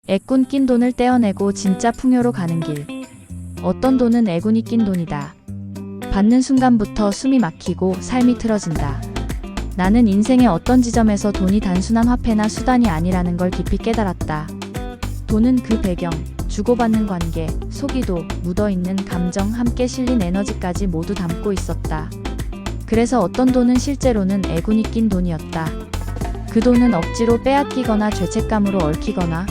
애꾼 낀 돈을 떼어내고 진짜 풍요로 가는 길. 어떤 돈은 애군이 낀 돈이다. 받는 순간부터 숨이 막히고 삶이 틀어진다. 나는 인생의 어떤 지점에서 돈이 단순한 화폐나 수단이 아니라는 걸 깊이 깨달았다. 돈은 그 배경, 주고받는 관계, 속이도, 묻어있는 감정, 함께 실린 에너지까지 모두 담고 있었다. 그래서 어떤 돈은 실제로는 애군이 낀 돈이었다. 그 돈은 억지로 빼앗기거나 죄책감으로 얽히거나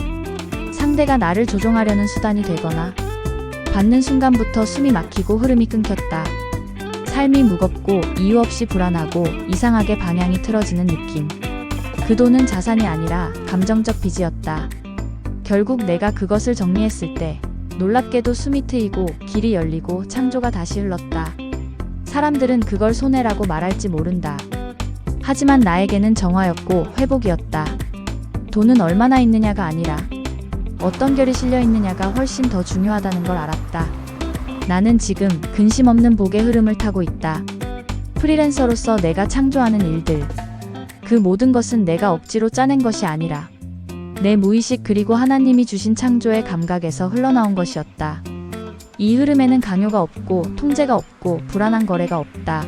상대가 나를 조종하려는 수단이 되거나 받는 순간부터 숨이 막히고 흐름이 끊겼다. 삶이 무겁고 이유 없이 불안하고 이상하게 방향이 틀어지는 느낌. 그 돈은 자산이 아니라 감정적 빚이었다. 결국 내가 그것을 정리했을 때 놀랍게도 숨이 트이고 길이 열리고 창조가 다시 흘렀다. 사람들은 그걸 손해라고 말할지 모른다. 하지만 나에게는 정화였고 회복이었다. 돈은 얼마나 있느냐가 아니라 어떤 결이 실려 있느냐가 훨씬 더 중요하다는 걸 알았다. 나는 지금 근심 없는 복의 흐름을 타고 있다. 프리랜서로서 내가 창조하는 일들. 그 모든 것은 내가 억지로 짜낸 것이 아니라 내 무의식 그리고 하나님이 주신 창조의 감각에서 흘러나온 것이었다. 이 흐름에는 강요가 없고 통제가 없고 불안한 거래가 없다.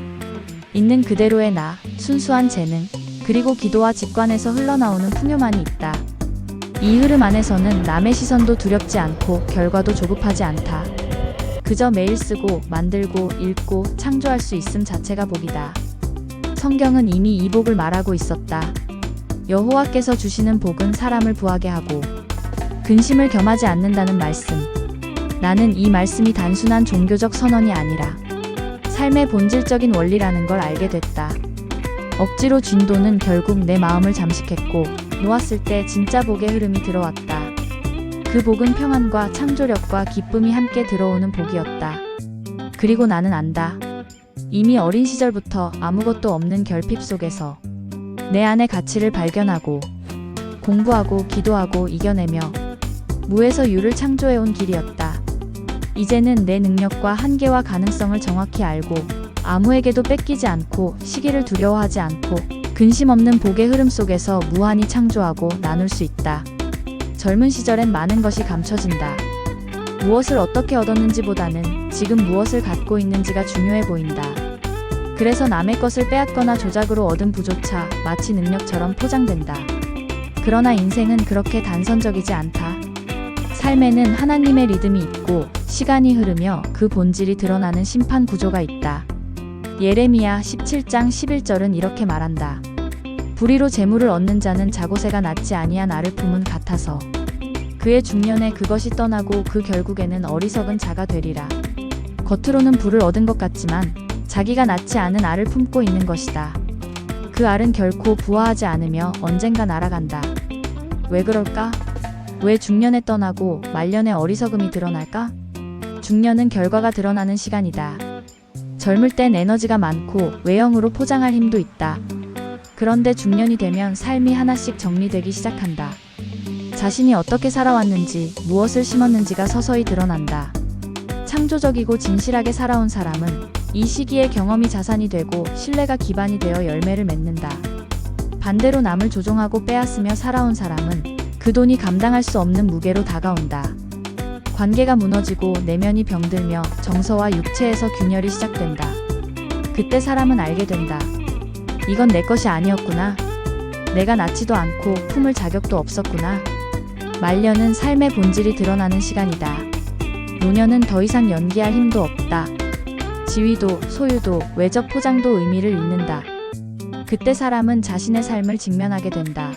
있는 그대로의 나, 순수한 재능, 그리고 기도와 직관에서 흘러나오는 풍요만이 있다. 이 흐름 안에서는 남의 시선도 두렵지 않고 결과도 조급하지 않다. 그저 매일 쓰고 만들고 읽고 창조할 수 있음 자체가 복이다. 성경은 이미 이 복을 말하고 있었다. 여호와께서 주시는 복은 사람을 부하게 하고 근심을 겸하지 않는다는 말씀. 나는 이 말씀이 단순한 종교적 선언이 아니라 삶의 본질적인 원리라는 걸 알게 됐다. 억지로 쥔 돈은 결국 내 마음을 잠식했고 놓았을 때 진짜 복의 흐름이 들어왔다. 그 복은 평안과 창조력과 기쁨이 함께 들어오는 복이었다. 그리고 나는 안다. 이미 어린 시절부터 아무것도 없는 결핍 속에서 내 안의 가치를 발견하고 공부하고 기도하고 이겨내며 무에서 유를 창조해온 길이었다. 이제는 내 능력과 한계와 가능성을 정확히 알고 아무에게도 뺏기지 않고 시기를 두려워하지 않고 근심 없는 복의 흐름 속에서 무한히 창조하고 나눌 수 있다. 젊은 시절엔 많은 것이 감춰진다. 무엇을 어떻게 얻었는지보다는 지금 무엇을 갖고 있는지가 중요해 보인다. 그래서 남의 것을 빼앗거나 조작으로 얻은 부조차 마치 능력처럼 포장된다. 그러나 인생은 그렇게 단선적이지 않다. 삶에는 하나님의 리듬이 있고 시간이 흐르며 그 본질이 드러나는 심판 구조가 있다. 예레미야 17장 11절은 이렇게 말한다. 불의로 재물을 얻는 자는 자고새가 낳지 아니한 알을 품은 같아서 그의 중년에 그것이 떠나고 그 결국에는 어리석은 자가 되리라. 겉으로는 부를 얻은 것 같지만 자기가 낳지 않은 알을 품고 있는 것이다. 그 알은 결코 부화하지 않으며 언젠가 날아간다. 왜 그럴까? 왜 중년에 떠나고 말년에 어리석음이 드러날까? 중년은 결과가 드러나는 시간이다. 젊을 땐 에너지가 많고 외형으로 포장할 힘도 있다. 그런데 중년이 되면 삶이 하나씩 정리되기 시작한다. 자신이 어떻게 살아왔는지, 무엇을 심었는지가 서서히 드러난다. 창조적이고 진실하게 살아온 사람은 이 시기에 경험이 자산이 되고 신뢰가 기반이 되어 열매를 맺는다. 반대로 남을 조종하고 빼앗으며 살아온 사람은 그 돈이 감당할 수 없는 무게로 다가온다. 관계가 무너지고 내면이 병들며 정서와 육체에서 균열이 시작된다. 그때 사람은 알게 된다. 이건 내 것이 아니었구나. 내가 낳지도 않고 품을 자격도 없었구나. 말년은 삶의 본질이 드러나는 시간이다. 노년은 더 이상 연기할 힘도 없다. 지위도, 소유도, 외적 포장도 의미를 잃는다. 그때 사람은 자신의 삶을 직면하게 된다.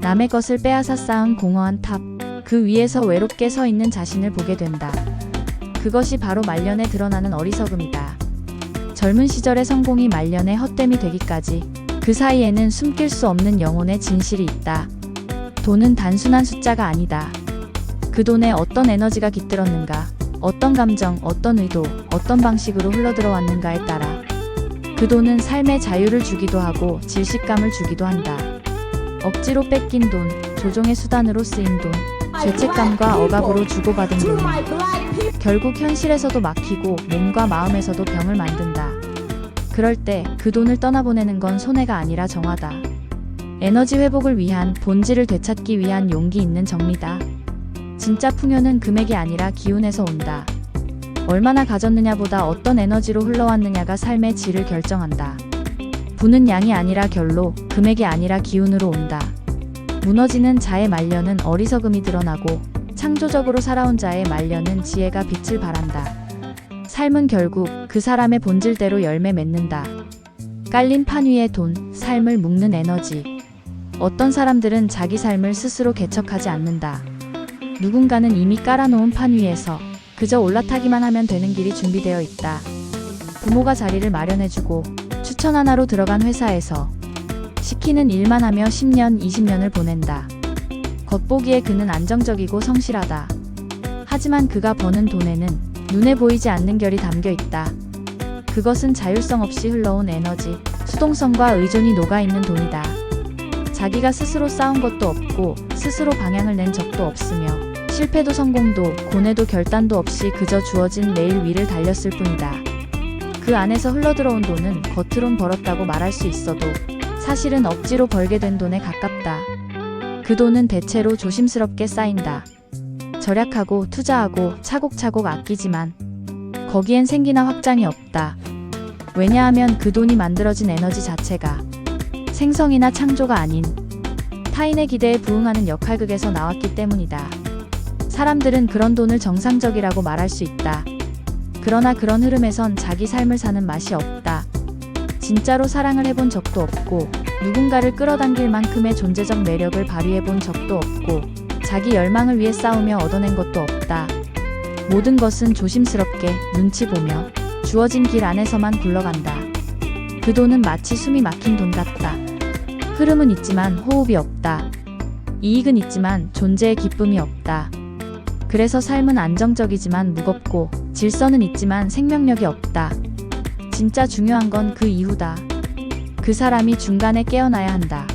남의 것을 빼앗아 쌓은 공허한 탑, 그 위에서 외롭게 서 있는 자신을 보게 된다. 그것이 바로 말년에 드러나는 어리석음이다. 젊은 시절의 성공이 말년에 헛됨이 되기까지 그 사이에는 숨길 수 없는 영혼의 진실이 있다. 돈은 단순한 숫자가 아니다. 그 돈에 어떤 에너지가 깃들었는가, 어떤 감정, 어떤 의도, 어떤 방식으로 흘러들어왔는가에 따라 그 돈은 삶의 자유를 주기도 하고 질식감을 주기도 한다. 억지로 뺏긴 돈, 조종의 수단으로 쓰인 돈, 죄책감과 억압으로 주고받은 돈. 결국 현실에서도 막히고 몸과 마음에서도 병을 만든다. 그럴 때 그 돈을 떠나보내는 건 손해가 아니라 정화다. 에너지 회복을 위한, 본질을 되찾기 위한 용기 있는 정리다. 진짜 풍요는 금액이 아니라 기운에서 온다. 얼마나 가졌느냐보다 어떤 에너지로 흘러왔느냐가 삶의 질을 결정한다. 부는 양이 아니라 결로, 금액이 아니라 기운으로 온다. 무너지는 자의 말년은 어리석음이 드러나고 창조적으로 살아온 자의 말년은 지혜가 빛을 발한다. 삶은 결국 그 사람의 본질대로 열매 맺는다. 깔린 판 위에 돈, 삶을 묶는 에너지. 어떤 사람들은 자기 삶을 스스로 개척하지 않는다. 누군가는 이미 깔아놓은 판 위에서 그저 올라타기만 하면 되는 길이 준비되어 있다. 부모가 자리를 마련해주고 추천 하나로 들어간 회사에서 시키는 일만 하며 10년, 20년을 보낸다. 겉보기에 그는 안정적이고 성실하다. 하지만 그가 버는 돈에는 눈에 보이지 않는 결이 담겨 있다. 그것은 자율성 없이 흘러온 에너지, 수동성과 의존이 녹아있는 돈이다. 자기가 스스로 쌓은 것도 없고 스스로 방향을 낸 적도 없으며 실패도 성공도 고뇌도 결단도 없이 그저 주어진 내일 위를 달렸을 뿐이다. 그 안에서 흘러들어온 돈은 겉으론 벌었다고 말할 수 있어도 사실은 억지로 벌게 된 돈에 가깝다. 그 돈은 대체로 조심스럽게 쌓인다. 절약하고 투자하고 차곡차곡 아끼지만 거기엔 생기나 확장이 없다. 왜냐하면 그 돈이 만들어진 에너지 자체가 생성이나 창조가 아닌 타인의 기대에 부응하는 역할극에서 나왔기 때문이다. 사람들은 그런 돈을 정상적이라고 말할 수 있다. 그러나 그런 흐름에선 자기 삶을 사는 맛이 없다. 진짜로 사랑을 해본 적도 없고 누군가를 끌어당길 만큼의 존재적 매력을 발휘해본 적도 없고 자기 열망을 위해 싸우며 얻어낸 것도 없다. 모든 것은 조심스럽게 눈치 보며 주어진 길 안에서만 굴러간다. 그 돈은 마치 숨이 막힌 돈 같다. 흐름은 있지만 호흡이 없다. 이익은 있지만 존재의 기쁨이 없다. 그래서 삶은 안정적이지만 무겁고 질서는 있지만 생명력이 없다. 진짜 중요한 건 그 이후다. 그 사람이 중간에 깨어나야 한다.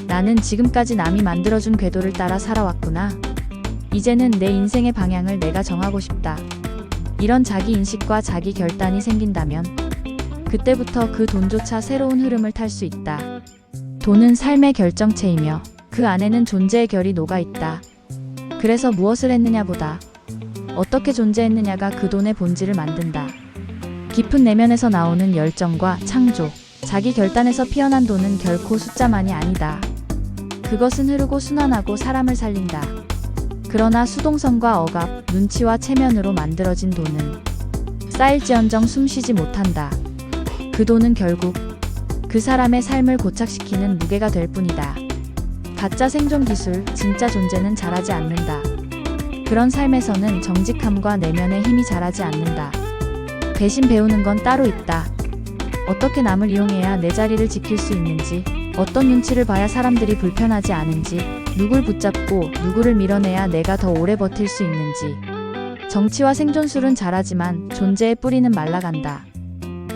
나는 지금까지 남이 만들어준 궤도를 따라 살아왔구나. 이제는 내 인생의 방향을 내가 정하고 싶다. 이런 자기 인식과 자기 결단이 생긴다면 그때부터 그 돈조차 새로운 흐름을 탈 수 있다. 돈은 삶의 결정체이며 그 안에는 존재의 결이 녹아있다. 그래서 무엇을 했느냐보다 어떻게 존재했느냐가 그 돈의 본질을 만든다. 깊은 내면에서 나오는 열정과 창조, 자기 결단에서 피어난 돈은 결코 숫자만이 아니다. 그것은 흐르고 순환하고 사람을 살린다. 그러나 수동성과 억압, 눈치와 체면으로 만들어진 돈은 쌓일지언정 숨쉬지 못한다. 그 돈은 결국 그 사람의 삶을 고착시키는 무게가 될 뿐이다. 가짜 생존 기술, 진짜 존재는 자라지 않는다. 그런 삶에서는 정직함과 내면의 힘이 자라지 않는다. 대신 배우는 건 따로 있다. 어떻게 남을 이용해야 내 자리를 지킬 수 있는지, 어떤 눈치를 봐야 사람들이 불편하지 않은지, 누굴 붙잡고 누구를 밀어내야 내가 더 오래 버틸 수 있는지. 정치와 생존술은 잘하지만 존재의 뿌리는 말라간다.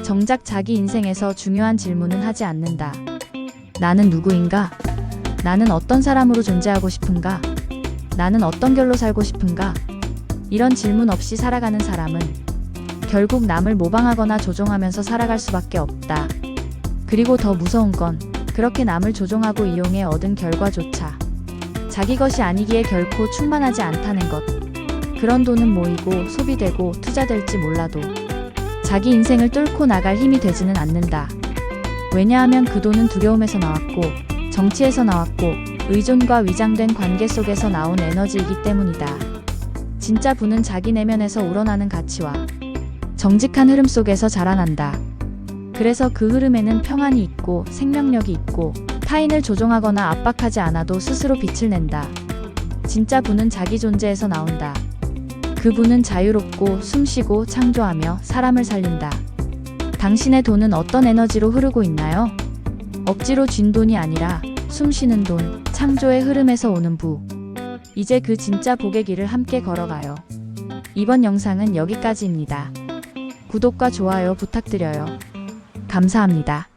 정작 자기 인생에서 중요한 질문은 하지 않는다. 나는 누구인가? 나는 어떤 사람으로 존재하고 싶은가? 나는 어떤 결로 살고 싶은가? 이런 질문 없이 살아가는 사람은 결국 남을 모방하거나 조종하면서 살아갈 수밖에 없다. 그리고 더 무서운 건 그렇게 남을 조종하고 이용해 얻은 결과조차 자기 것이 아니기에 결코 충만하지 않다는 것. 그런 돈은 모이고 소비되고 투자될지 몰라도 자기 인생을 뚫고 나갈 힘이 되지는 않는다. 왜냐하면 그 돈은 두려움에서 나왔고 정치에서 나왔고 의존과 위장된 관계 속에서 나온 에너지이기 때문이다. 진짜 부는 자기 내면에서 우러나는 가치와 정직한 흐름 속에서 자라난다. 그래서 그 흐름에는 평안이 있고 생명력이 있고 타인을 조종하거나 압박하지 않아도 스스로 빛을 낸다. 진짜 부는 자기 존재에서 나온다. 그 부는 자유롭고 숨쉬고 창조하며 사람을 살린다. 당신의 돈은 어떤 에너지로 흐르고 있나요? 억지로 쥔 돈이 아니라 숨쉬는 돈, 창조의 흐름에서 오는 부. 이제 그 진짜 복의 길을 함께 걸어가요. 이번 영상은 여기까지입니다. 구독과 좋아요 부탁드려요. 감사합니다.